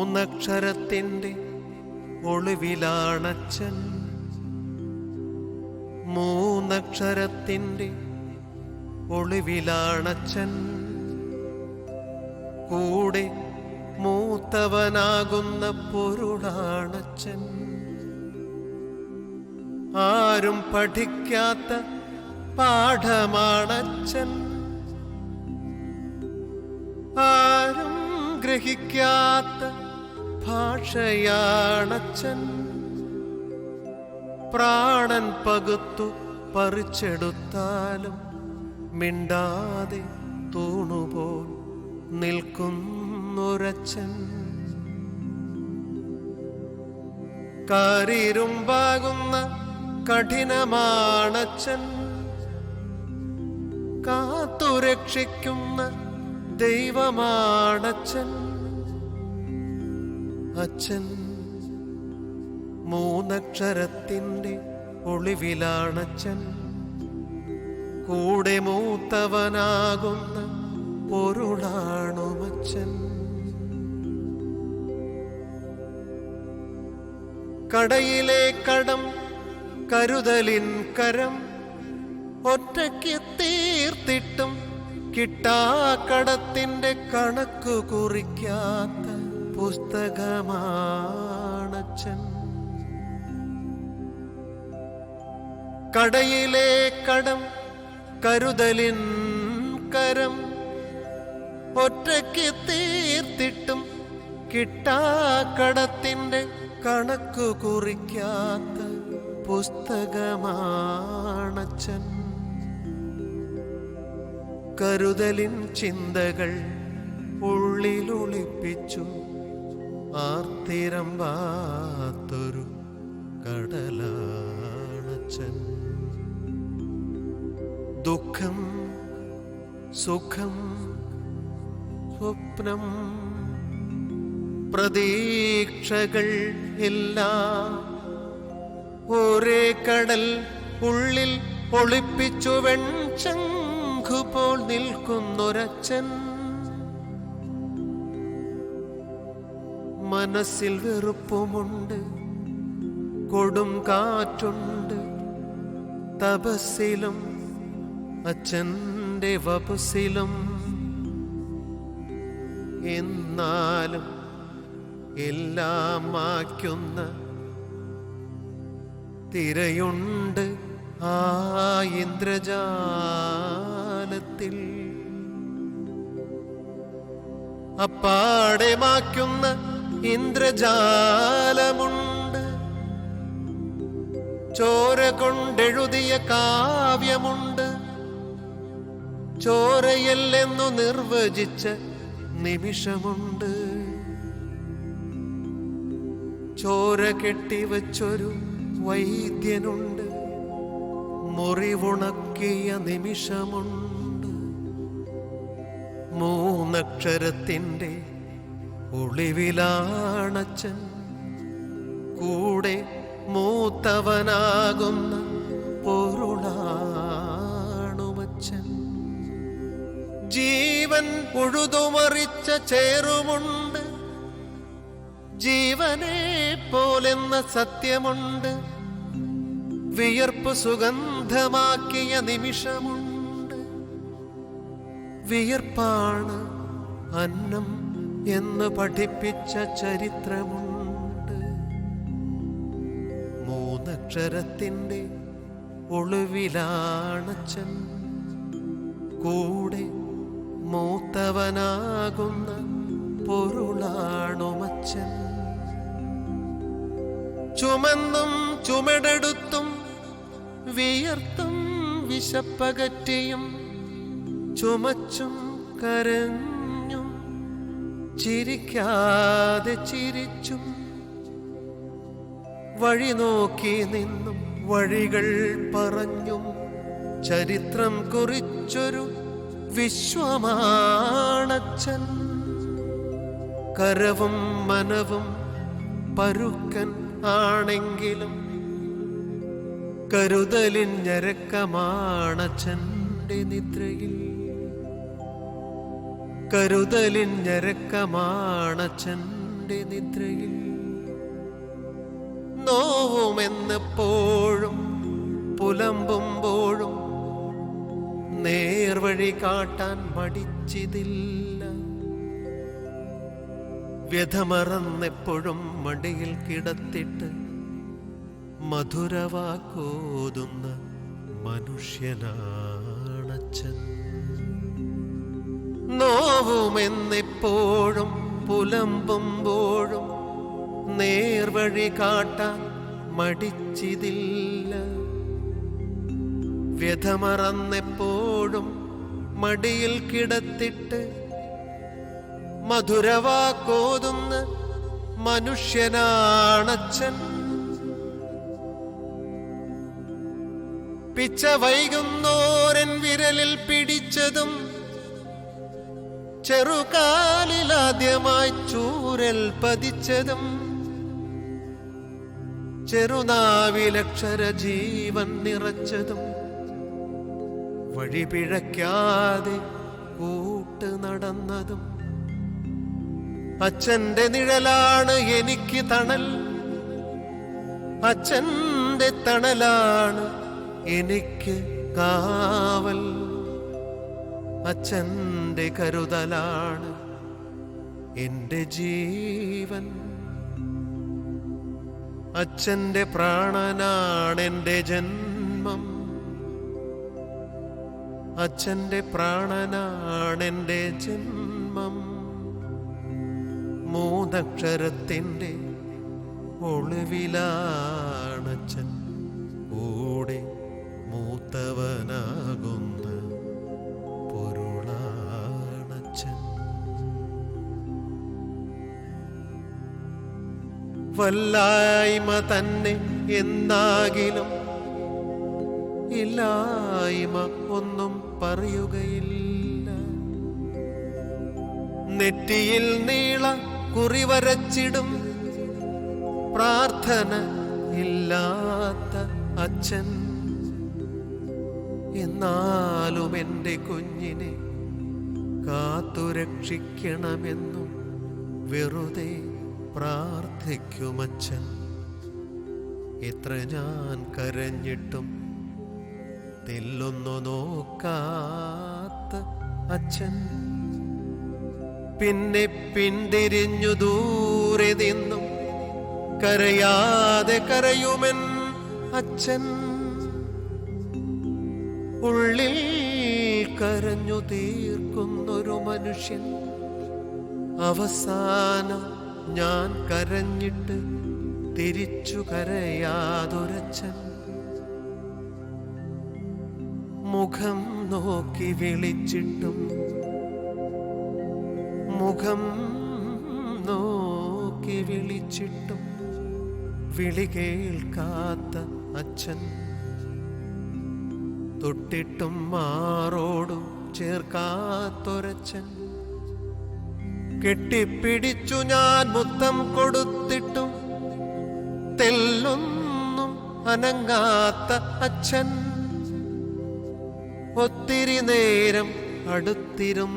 മൂന്നക്ഷരത്തിൻ്റെ ഒളിവിലാണച്ഛൻ. മൂന്നക്ഷരത്തിൻ്റെ ഒളിവിലാണച്ഛൻ. കൂടെ മൂത്തവനാകുന്ന പൊരുളാണച്ഛൻ. ആരും പഠിക്കാത്ത പാഠമാണച്ഛൻ. ആരും ഗ്രഹിക്കാത്ത ഭാഷയാണച്ഛൻ. പ്രാണൻ പകുത്തു പറിച്ചെടുത്താലും മിണ്ടാതെ തൂണുപോൽ നിൽക്കുന്നൊരച്ഛൻ. കാരിരുമ്പാകുന്ന കഠിനമാണച്ഛൻ. കാത്തുരക്ഷിക്കുന്ന ദൈവമാണച്ഛൻ. അച്ഛൻ മൂന്നക്ഷരത്തിൻ്റെ ഒളിവിലാണച്ഛൻ. കൂടെ മൂത്തവനാകുന്ന പൊരുളാണുമച്ഛൻ. കടയിലെ കടം കരുതലിൻ കരം. ഒറ്റയ്ക്ക് തീർത്തിട്ടും കിട്ടാക്കടത്തിൻ്റെ കണക്കു കുറിക്കാത്ത പുസ്തകമാണച്ഛൻ. കടയിലെ കടം കരുതലിൻ കരം. ഒറ്റയ്ക്ക് തീർത്തിട്ടും കിട്ടാക്കടത്തിൻ്റെ കണക്കു കുറിക്കാത്ത പുസ്തകമാണച്ഛൻ. കരുതലിൻ ചിന്തകൾ ഉള്ളിലൊളിപ്പിച്ചു ആർത്തിരമ്പാത്തൊരു കടലാണച്ഛൻ. ദുഃഖം സുഖം സ്വപ്നം പ്രതീക്ഷകൾ എല്ലാം ഒരേ കടൽ ഉള്ളിൽ ഒളിപ്പിച്ചു വെൺശംഖുപോൽ നിൽക്കുന്നൊരച്ഛൻ. മനസ്സിൽ വെറുപ്പുമുണ്ട്, കൊടും കാറ്റുണ്ട്. തപസ്സിലും അച്ഛൻ്റെ വപസ്സിലും എന്നാലും എല്ലാം മായ്ക്കുന്ന തിരയുണ്ട് ആ ഇന്ദ്രജാലത്തിൽ. അപ്പാടെ മായ്ക്കുന്ന ഇന്ദ്രജാലമുണ്ട്. ചോര കൊണ്ടെഴുതിയ കാവ്യമുണ്ട്. ചോരയല്ലെന്നു നിർവചിച്ച നിമിഷമുണ്ട്. ചോര കെട്ടിവച്ചൊരു വൈദ്യനുണ്ട്. മുറിവുണക്കിയ നിമിഷമുണ്ട്. മൂന്നക്ഷരത്തിൻ്റെ ഒളിവിലാണച്ഛൻ. കൂടെ മൂത്തവനാകുന്ന പൊരുളാണുമച്ഛൻ. ജീവൻ ഉഴുതുമറിച്ച ചേറുമുണ്ട്. ജീവനെ പോലെന്ന സത്യമുണ്ട്. വിയർപ്പ് സുഗന്ധമാക്കിയ നിമിഷമുണ്ട്. വിയർപ്പാണ് അന്നം എന്ന് പഠിപ്പിച്ച ചരിത്രമുണ്ട്. മൂന്നക്ഷരത്തിൻ്റെ ഒളിവിലാണച്ഛൻ. കൂടെ മൂത്തവനാകുന്ന പൊരുളാണുമച്ഛൻ. ചുമന്നും ചുമടെടുത്തും വിയർത്തും വിശപ്പകറ്റിയും ചുമച്ചും കരഞ്ഞും ചിരിക്കാതെ ചിരിച്ചും വഴി നോക്കി നിന്നും വഴികൾ പറഞ്ഞും ചരിത്രം കുറിച്ചൊരു വിശ്വമാണച്ഛൻ. കരവും മനവും പരുക്കൻ ആണെങ്കിലും കരുതലിൻ ഞരക്കമാണച്ഛൻ്റെ നിദ്രയിൽ. കരുതലിൻ ഞരക്കമാണച്ഛൻ്റെ അച്ഛൻ്റെ നിദ്രയിൽ. നോവുമെന്നെപ്പോഴും പുലമ്പുമ്പോഴും നേർവഴി കാട്ടാൻ മടിച്ചിതില്ല. വ്യഥമറന്നെപ്പോഴും മടിയിൽ കിടത്തിട്ട് മധുരവാക്കോതുന്ന മനുഷ്യനാണച്ഛൻ. നോവുമെന്നെപ്പോഴും പുലമ്പുമ്പോഴും നേർവഴി കാട്ടാൻ മടിച്ചിതില്ല. വ്യഥമറന്നെപ്പോഴും മടിയിൽ കിടത്തിട്ട് മധുരവാക്കോതുന്ന മനുഷ്യനാണച്ഛൻ. പിച്ച വൈകുന്നോരൻ വിരലിൽ പിടിച്ചതും ചെറുകാലിലാദ്യമായി ചൂരൽ പതിച്ചതും ചെറുനാവിലക്ഷര ജീവൻ നിറച്ചതും വഴി പിഴയ്ക്കാതെ കൂട്ട് നടന്നതും അച്ഛന്റെ നിഴലാണ് എനിക്ക് തണൽ, അച്ഛന്റെ തണലാണ് എനിക്ക് കാവൽ, അച്ഛന്റെ കരുതലാണ് എൻ്റെ ജീവൻ. അച്ഛന്റെ പ്രാണനാണെൻ്റെ ജന്മം, അച്ഛന്റെ പ്രാണനാണെൻ്റെ ജന്മം. മൂന്നക്ഷരത്തിൻ്റെ ഒളിവിലാണച്ഛൻ, കൂടെ മൂത്തവനാകുന്ന പൊരുളാണച്ഛൻ. വല്ലായ്മ തന്നെ എന്നാകിലും ഇല്ലായ്മ ഒന്നും പറയുകയില്ല. നെറ്റിയിൽ നീള കുറിവരച്ചിടും പ്രാർത്ഥന ഇല്ലാത്ത അച്ഛൻ. എന്നാലും എൻ്റെ കുഞ്ഞിനെ കാത്തുരക്ഷിക്കണമെന്നും വെറുതെ പ്രാർത്ഥിക്കുമച്ഛൻ. എത്ര ഞാൻ കരഞ്ഞിട്ടും തെല്ലൊന്നു നോക്കാത്ത അച്ഛൻ. പിന്നെ പിന്തിരിഞ്ഞു ദൂരെ നിന്നും കരയാതെ കരയുമെൻ അച്ഛൻ. ഉള്ളിൽ കരഞ്ഞു തീർക്കുന്നൊരു മനുഷ്യൻ, അവസാനം ഞാൻ കരഞ്ഞിട്ട് തിരിച്ചു കരയാതൊരച്ഛൻ. മുഖം നോക്കി വിളിച്ചിട്ടും മുഖം നോക്കി വിളിച്ചിട്ടും വിളി കേൾക്കാത്ത അച്ഛൻ. തൊട്ടിട്ടും മാറോടും ചേർക്കാത്തൊരച്ഛൻ. കെട്ടിപ്പിടിച്ചു ഞാൻ മുത്തം കൊടുത്തിട്ടും തെല്ലൊന്നും അനങ്ങാത്ത അച്ഛൻ. ഒത്തിരി നേരം അടുത്തിരും